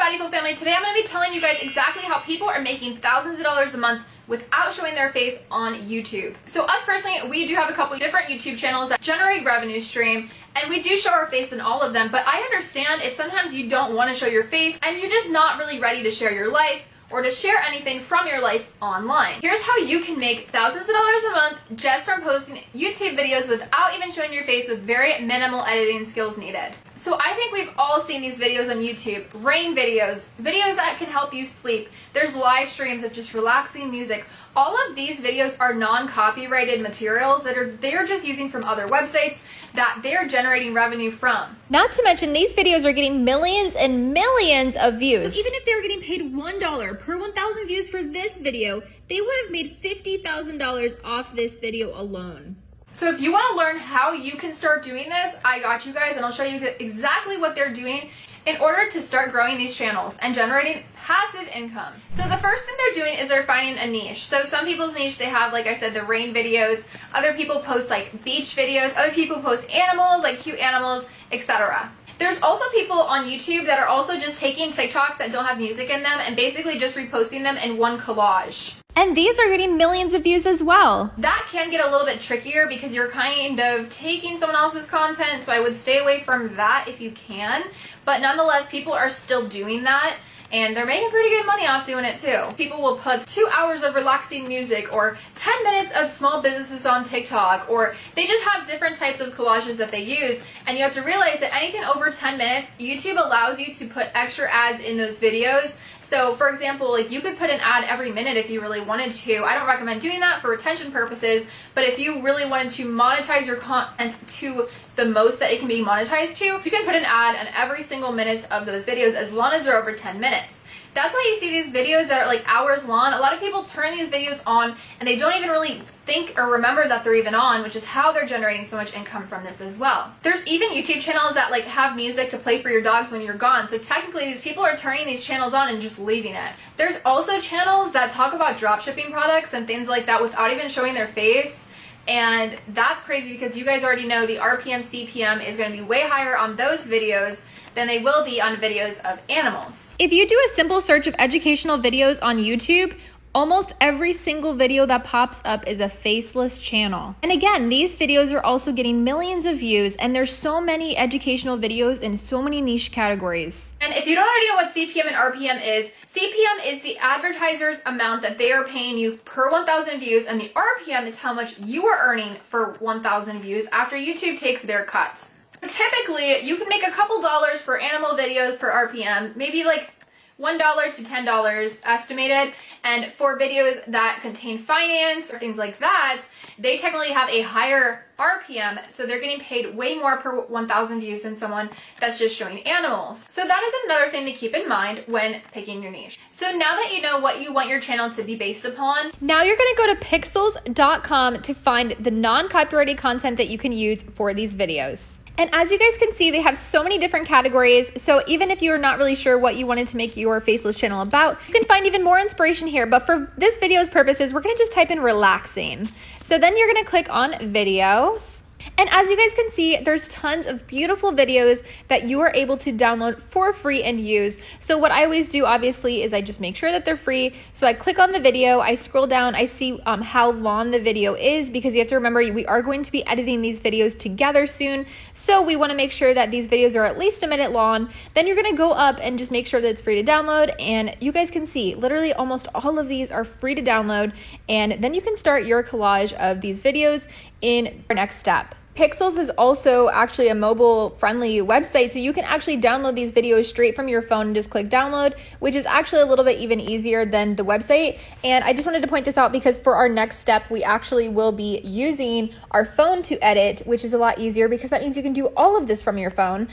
Radical family. Today I'm going to be telling you guys exactly how people are making thousands of dollars a month without showing their face on YouTube. So us personally, we do have a couple different YouTube channels that generate revenue stream, and we do show our face in all of them, but I understand if sometimes you don't want to show your face and you're just not really ready to share your life or to share anything from your life online. Here's how you can make thousands of dollars a month just from posting YouTube videos without even showing your face with very minimal editing skills needed. So I think we've all seen these videos on YouTube, rain videos, videos that can help you sleep. There's live streams of just relaxing music. All of these videos are non-copyrighted materials that they're just using from other websites that they're generating revenue from. Not to mention, these videos are getting millions and millions of views. So even if they were getting paid $1 per 1,000 views for this video, they would have made $50,000 off this video alone. So if you want to learn how you can start doing this, I got you guys, and I'll show you exactly what they're doing in order to start growing these channels and generating passive income. So the first thing they're doing is they're finding a niche. So some people's niche, they have, like I said, the rain videos. Other people post like beach videos. Other people post animals, like cute animals, etc. There's also people on YouTube that are also just taking TikToks that don't have music in them and basically just reposting them in one collage. And these are getting millions of views as well. That can get a little bit trickier because you're kind of taking someone else's content, so I would stay away from that if you can. But nonetheless, people are still doing that, and they're making pretty good money off doing it too. People will put 2 hours of relaxing music or 10 minutes of small businesses on TikTok, or they just have different types of collages that they use. And you have to realize that anything over 10 minutes, YouTube allows you to put extra ads in those videos. So for example, like you could put an ad every minute if you really wanted to. I don't recommend doing that for retention purposes, but if you really wanted to monetize your content to the most that it can be monetized to, you can put an ad on every single minute of those videos as long as they're over 10 minutes. That's why you see these videos that are like hours long. A lot of people turn these videos on and they don't even really think or remember that they're even on, which is how they're generating so much income from this as well. There's even YouTube channels that like have music to play for your dogs when you're gone. So technically these people are turning these channels on and just leaving it. There's also channels that talk about dropshipping products and things like that without even showing their face. And that's crazy because you guys already know the RPM, CPM is going to be way higher on those videos than they will be on videos of animals. If you do a simple search of educational videos on YouTube, almost every single video that pops up is a faceless channel. And again, these videos are also getting millions of views, and there's so many educational videos in so many niche categories. And if you don't already know what CPM and RPM is, CPM is the advertiser's amount that they are paying you per 1,000 views, and the RPM is how much you are earning for 1,000 views after YouTube takes their cut. Typically, you can make a couple dollars for animal videos per RPM, maybe like $1 to $10 estimated, and for videos that contain finance or things like that, they technically have a higher RPM, so they're getting paid way more per 1,000 views than someone that's just showing animals. So that is another thing to keep in mind when picking your niche. So now that you know what you want your channel to be based upon, now you're going to go to pixels.com to find the non-copyrighted content that you can use for these videos. And as you guys can see, they have so many different categories. So even if you're not really sure what you wanted to make your faceless channel about, you can find even more inspiration here. But for this video's purposes, we're gonna just type in relaxing. So then you're gonna click on videos. And as you guys can see, there's tons of beautiful videos that you are able to download for free and use. So what I always do, obviously, is I just make sure that they're free. So I click on the video, I scroll down, I see how long the video is, because you have to remember we are going to be editing these videos together soon. So we want to make sure that these videos are at least a minute long. Then you're going to go up and just make sure that it's free to download. And you guys can see literally almost all of these are free to download. And then you can start your collage of these videos in our next step. Pixels is also actually a mobile friendly website, so you can actually download these videos straight from your phone and just click download, which is actually a little bit even easier than the website. And I just wanted to point this out because for our next step, we actually will be using our phone to edit, which is a lot easier because that means you can do all of this from your phone.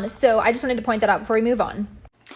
So I just wanted to point that out before we move on.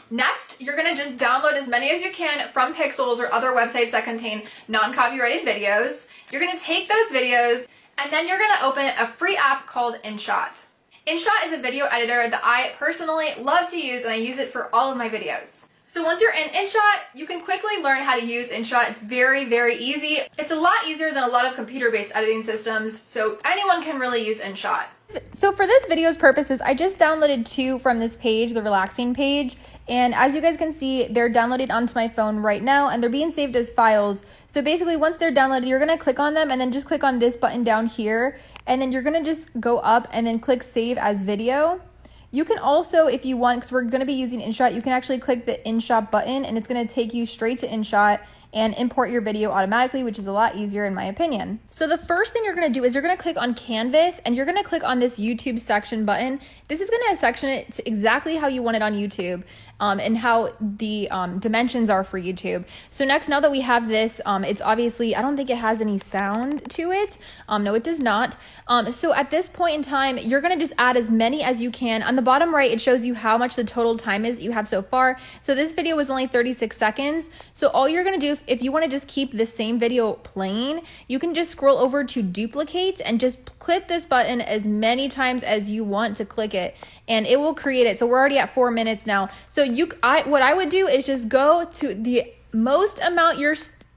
Next, you're going to just download as many as you can from Pixels or other websites that contain non-copyrighted videos. You're going to take those videos, and then you're going to open a free app called InShot. InShot is a video editor that I personally love to use, and I use it for all of my videos. So once you're in InShot, you can quickly learn how to use InShot. It's very, very easy. It's a lot easier than a lot of computer-based editing systems, so anyone can really use InShot. So for this video's purposes, I just downloaded 2 from this page, the relaxing page. And as you guys can see, they're downloaded onto my phone right now and they're being saved as files. So basically once they're downloaded, you're gonna click on them and then just click on this button down here. And then you're gonna just go up and then click save as video. You can also, if you want, because we're gonna be using InShot, you can actually click the InShot button and it's gonna take you straight to InShot and import your video automatically, which is a lot easier in my opinion. So the first thing you're gonna do is you're gonna click on Canvas and you're gonna click on this YouTube section button. This is gonna section it to exactly how you want it on YouTube and how the dimensions are for YouTube. So next, now that we have this, it's obviously, I don't think it has any sound to it. No, it does not. So at this point in time, you're gonna just add as many as you can. On the bottom right, it shows you how much the total time is you have so far. So this video was only 36 seconds. So all you're gonna do, if you wanna just keep the same video playing, you can just scroll over to duplicate and just click this button as many times as you want to click it and it will create it. So we're already at 4 minutes now. So what I would do is just go to the most amount your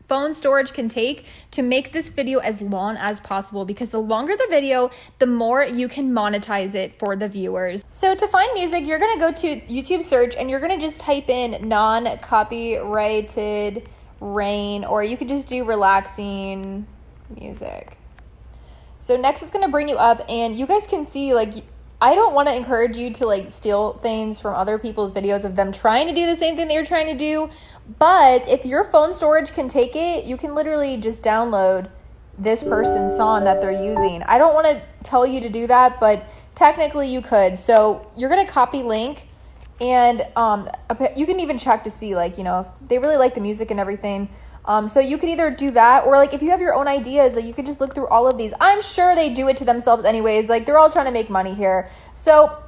phone storage can take to make this video as long as possible, because the longer the video, the more you can monetize it for the viewers. So to find music, you're gonna go to YouTube search and you're gonna just type in non-copyrighted rain, or you could just do relaxing music. So next it's gonna bring you up and you guys can see, like, I don't want to encourage you to like steal things from other people's videos of them trying to do the same thing that you're trying to do. But if your phone storage can take it, you can literally just download this person's song that they're using. I don't want to tell you to do that, but technically you could. So you're going to copy link and you can even check to see, like, you know, if they really like the music and everything. So you could either do that, or like if you have your own ideas, like you could just look through all of these. I'm sure they do it to themselves anyways. Like they're all trying to make money here. So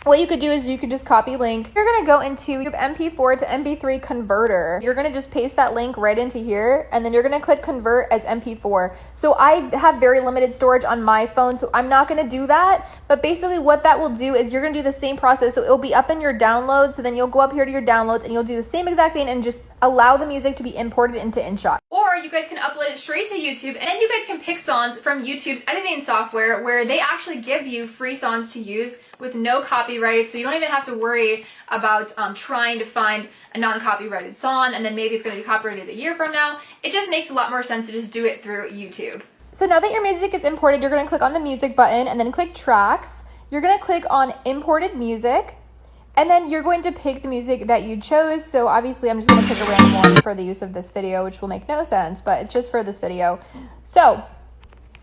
what you could do is you could just copy link. You're going to go into MP4 to MP3 converter. You're going to just paste that link right into here and then you're going to click convert as MP4. So I have very limited storage on my phone, so I'm not going to do that. But basically what that will do is you're going to do the same process. So it'll be up in your downloads. So then you'll go up here to your downloads and you'll do the same exact thing and just allow the music to be imported into InShot. Or you guys can upload it straight to YouTube, and then you guys can pick songs from YouTube's editing software where they actually give you free songs to use with no copyright, so you don't even have to worry about trying to find a non-copyrighted song and then maybe it's going to be copyrighted a year from now. It just makes a lot more sense to just do it through YouTube. So now that your music is imported, you're going to click on the music button and then click tracks. You're going to click on imported music. And then you're going to pick the music that you chose. So obviously I'm just going to pick a random one for the use of this video, which will make no sense, but it's just for this video. So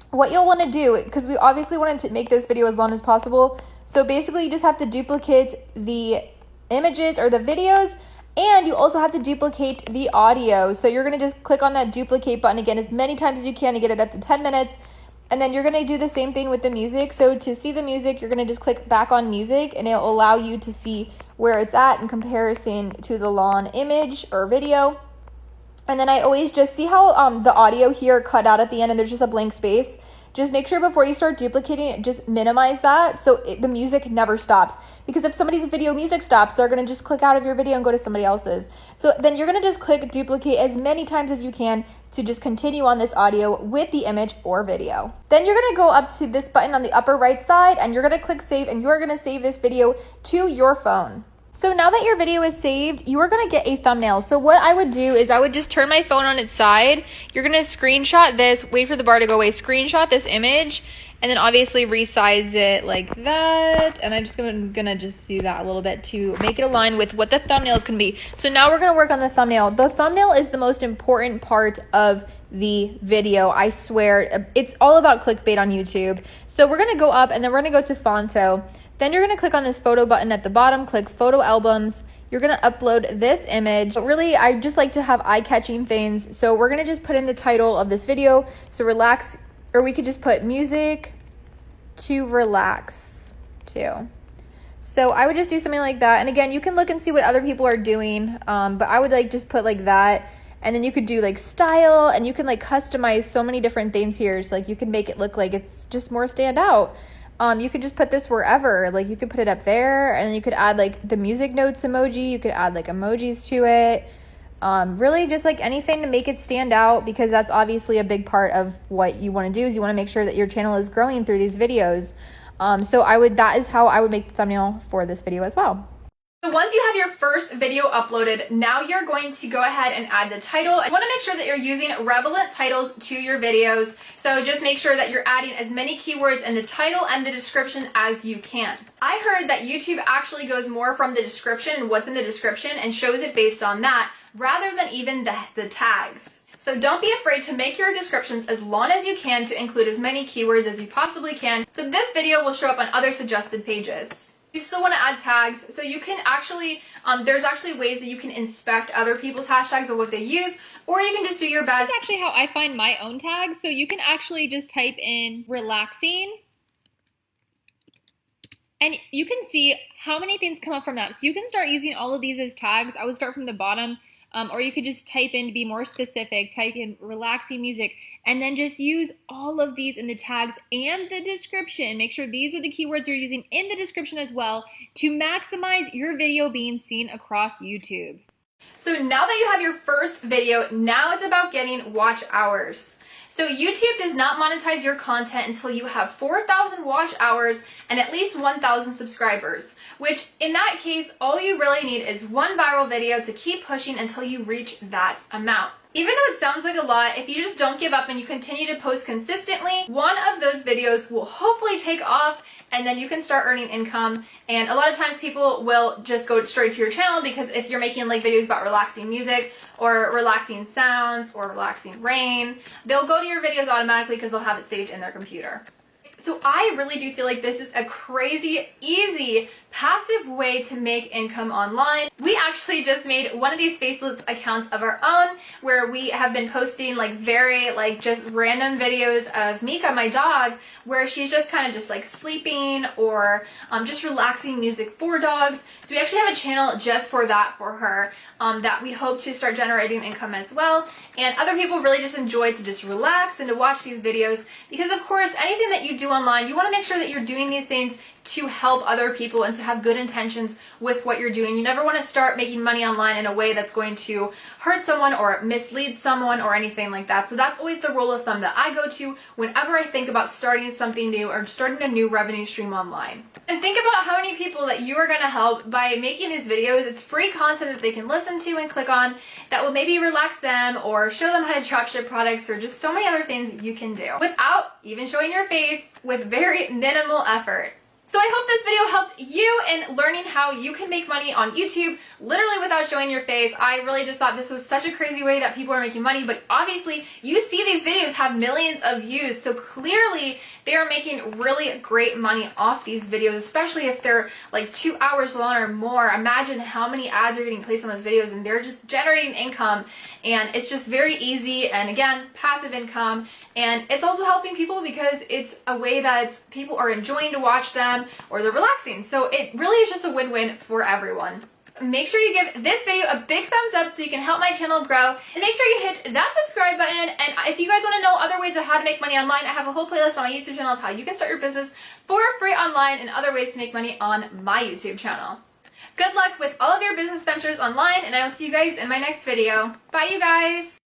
what you'll want to do, because we obviously wanted to make this video as long as possible. So basically you just have to duplicate the images or the videos, and you also have to duplicate the audio. So you're going to just click on that duplicate button again as many times as you can to get it up to 10 minutes. And then you're going to do the same thing with the music. So to see the music, you're going to just click back on music and it'll allow you to see where it's at in comparison to the long image or video. And then I always just see how the audio here cut out at the end and there's just a blank space. Just make sure before you start duplicating it, just minimize that so the music never stops. Because if somebody's video music stops, they're going to just click out of your video and go to somebody else's. So then you're going to just click duplicate as many times as you can to just continue on this audio with the image or video. Then you're going to go up to this button on the upper right side and you're going to click save, and you're going to save this video to your phone. So now that your video is saved, you are going to get a thumbnail. So what I would do is I would just turn my phone on its side. You're going to screenshot this, wait for the bar to go away, screenshot this image, and then obviously resize it like that. And I'm just going to just do that a little bit to make it align with what the thumbnail is going to be. So now we're going to work on the thumbnail. The thumbnail is the most important part of the video. I swear, it's all about clickbait on YouTube. So we're going to go up and then we're going to go to Fonto. Then you're going to click on this photo button at the bottom, click photo albums. You're going to upload this image. But really, I just like to have eye-catching things. So we're going to just put in the title of this video. So relax, or we could just put music to relax to. So I would just do something like that. And again, you can look and see what other people are doing. But I would like just put like that. And then you could do like style, and you can like customize so many different things here. So like you can make it look like it's just more stand out. You could just put this wherever, like you could put it up there, and then you could add like the music notes emoji. You could add like emojis to it. Really just like anything to make it stand out, because that's obviously a big part of what you want to do is you want to make sure that your channel is growing through these videos. That is how I would make the thumbnail for this video as well. So once you have your first video uploaded, now you're going to go ahead and add the title. You want to make sure that you're using relevant titles to your videos. So just make sure that you're adding as many keywords in the title and the description as you can. I heard that YouTube actually goes more from the description and what's in the description and shows it based on that rather than even the tags. So don't be afraid to make your descriptions as long as you can to include as many keywords as you possibly can. So this video will show up on other suggested pages. You still want to add tags, so you can actually, there's actually ways that you can inspect other people's hashtags or what they use, or you can just do your best. This is actually how I find my own tags, so you can actually just type in relaxing, and you can see how many things come up from that. So you can start using all of these as tags. I would start from the bottom, or you could just type in, to be more specific, type in relaxing music, and then just use all of these in the tags and the description. Make sure these are the keywords you're using in the description as well to maximize your video being seen across YouTube. So now that you have your first video, now it's about getting watch hours. So YouTube does not monetize your content until you have 4,000 watch hours and at least 1,000 subscribers, which in that case, all you really need is one viral video to keep pushing until you reach that amount. Even though it sounds like a lot, if you just don't give up and you continue to post consistently, one of those videos will hopefully take off and then you can start earning income. And a lot of times people will just go straight to your channel because if you're making like videos about relaxing music or relaxing sounds or relaxing rain, they'll go to your videos automatically because they'll have it saved in their computer. So I really do feel like this is a crazy, easy, passive way to make income online. We actually just made one of these Faceless accounts of our own where we have been posting like just random videos of Mika, my dog, where she's just kind of just like sleeping or just relaxing music for dogs. So we actually have a channel just for that for her that we hope to start generating income as well. And other people really just enjoy to just relax and to watch these videos because of course anything that you do online, you want to make sure that you're doing these things to help other people and to have good intentions with what you're doing. You never want to start making money online in a way that's going to hurt someone or mislead someone or anything like that. So that's always the rule of thumb that I go to whenever I think about starting something new or starting a new revenue stream online. And think about how many people that you are going to help by making these videos. It's free content that they can listen to and click on that will maybe relax them or show them how to dropship products or just so many other things that you can do without even showing your face with very minimal effort. So I hope this video helped you in learning how you can make money on YouTube literally without showing your face. I really just thought this was such a crazy way that people are making money, but obviously you see these videos have millions of views, so clearly they are making really great money off these videos, especially if they're like 2 hours long or more. Imagine how many ads are getting placed on those videos and they're just generating income, and it's just very easy, and again, passive income, and it's also helping people because it's a way that people are enjoying to watch them or they're relaxing. So it really is just a win-win for everyone. Make sure you give this video a big thumbs up so you can help my channel grow, and make sure you hit that subscribe button. And if you guys want to know other ways of how to make money online, I have a whole playlist on my YouTube channel of how you can start your business for free online and other ways to make money on my YouTube channel. Good luck with all of your business ventures online, and I will see you guys in my next video. Bye, you guys!